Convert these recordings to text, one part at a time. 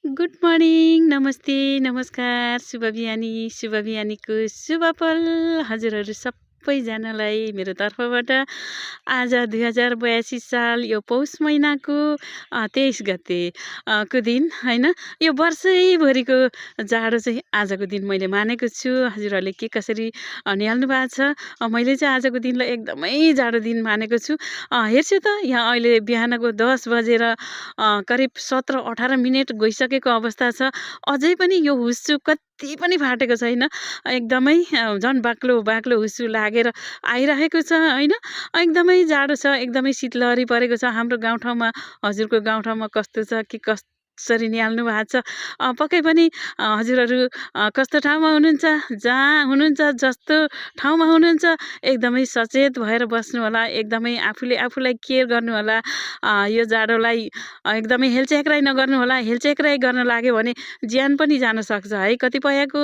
Good morning, नमस्ते, नमस्कार, शुभ बिहानीको शुभ पल हजुरहरू सबैजनालाई मेरो तर्फबाट आज 2082 साल यो पौष महिनाको 23 गते को दिन होइन। यो वर्षैभरिको जाडो चाहिँ आजको दिन मैले मानेको छु। हजुरहरूले के कसरी निहाल्नु भएको छ? मैले चाहिँ आजको दिनलाई एकदमै जाडो दिन मानेको छु। हेर्छु त यहाँ अहिले बिहानको 10 बजेर करिब 17-18 मिनेट गइसकेको अवस्था छ। अझै पनि यो हुस्सु कत्ति पनि फाटेको छैन। एकदमै झन् बाक्लो हुस्सु लागेर आइरहेको छ होइन। एकदमै जाडो छ, एकदमै शीतलहरी परेको छ हाम्रो गाउँठाउँमा। हजुरको गाउँठाउँमा कस्तो छ के कसरी निहाल्नु भएको छ? पक्कै पनि हजुरहरू कस्तो ठाउँमा हुनुहुन्छ, जहाँ हुनुहुन्छ, जस्तो ठाउँमा हुनुहुन्छ, एकदमै सचेत भएर बस्नु होला। एकदमै आफूलाई केयर गर्नु होला। यो जाडोलाई एकदमै हेलचेक्राइ नगर्नु होला। हेलचेक्राइ गर्न लाग्यो भने ज्यान पनि जान सक्छ है। कतिपयको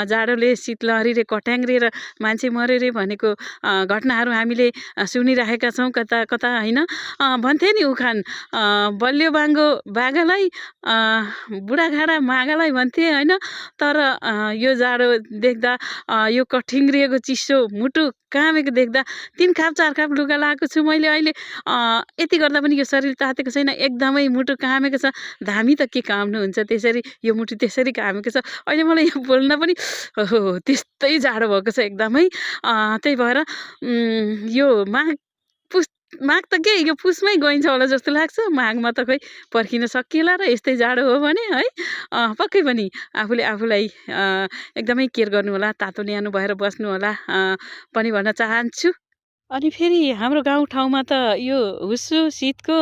जाडोले शीतलहरीले कट्याङ्ग्रिएर मान्छे मर्यो रे भनेको घटनाहरू हामीले सुनिरहेका छौँ कता कता होइन। भन्थे नि उखान, बलियो बाङ्गो बाघालाई बुढाघाडा मागालाई भन्थे होइन। तर यो जाडो देख्दा यो कठिङ्ग्रिएको चिसो मुटु कामेको देख्दा 3 खाप 4 खाप लुगा लगाएको छु मैले अहिले। यति गर्दा पनि यो शरीर तातेको छैन, एकदमै मुटु कामेको छ। धामी त के काम्नुहुन्छ, त्यसरी यो मुटु त्यसरी कामेको छ। अहिले मलाई यो बोल्न पनि त्यस्तै जाडो भएको छ एकदमै। त्यही भएर यो पुस माघ त के यो पुसमै गइन्छ होला जस्तो लाग्छ। माघमा त खै पर्खिन सकिएला र यस्तै जाडो हो भने है। पक्कै पनि आफूलाई एकदमै केयर गर्नु होला, तातो न्यानो भएर बस्नु होला पनि भन्न चाहन्छु। अनि फेरि हाम्रो गाउँठाउँमा त यो हुस्सु, शीतको,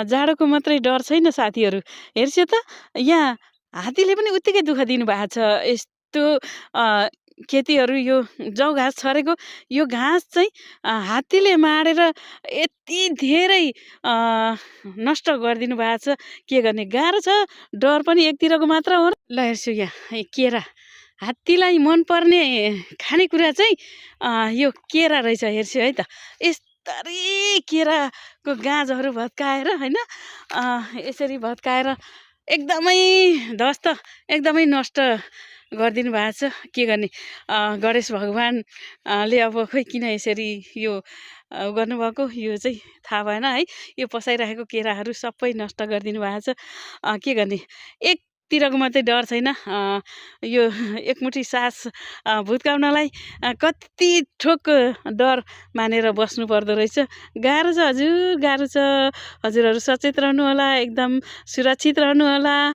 जाडोको मात्रै डर छैन साथीहरू। हेर्छु त यहाँ हात्तीले पनि उत्तिकै दुःख दिनुभएको छ। यस्तो खेतीहरू यो जौ घाँस छरेको यो घाँस चाहिँ हात्तीले माडेर यति धेरै नष्ट गरिदिनु भएको छ। के गर्ने, गाह्रो छ। डर पनि एकतिरको मात्र हो। ल हेर्छु यहाँ केरा, हात्तीलाई मनपर्ने खानेकुरा चाहिँ यो केरा रहेछ। हेर्छु है त, यस्तरी केराको गाँजहरू भत्काएर होइन, यसरी भत्काएर एकदमै ध्वस्त, एकदमै नष्ट गरिदिनु भएको छ। के गर्ने, गणेश भगवानले अब खोइ किन यसरी यो गर्नुभएको यो चाहिँ थाहा भएन है। यो पसाइरहेको केराहरू सबै नष्ट गरिदिनु भएको छ। के गर्ने, एकतिरको मात्रै डर छैन। यो एकमुठी सास भुत्काउनलाई कति ठोक डर मानेर बस्नु पर्दो रहेछ। गाह्रो छ हजुर, गाह्रो छ। हजुरहरू सचेत रहनु होला, एकदम सुरक्षित रहनु होला।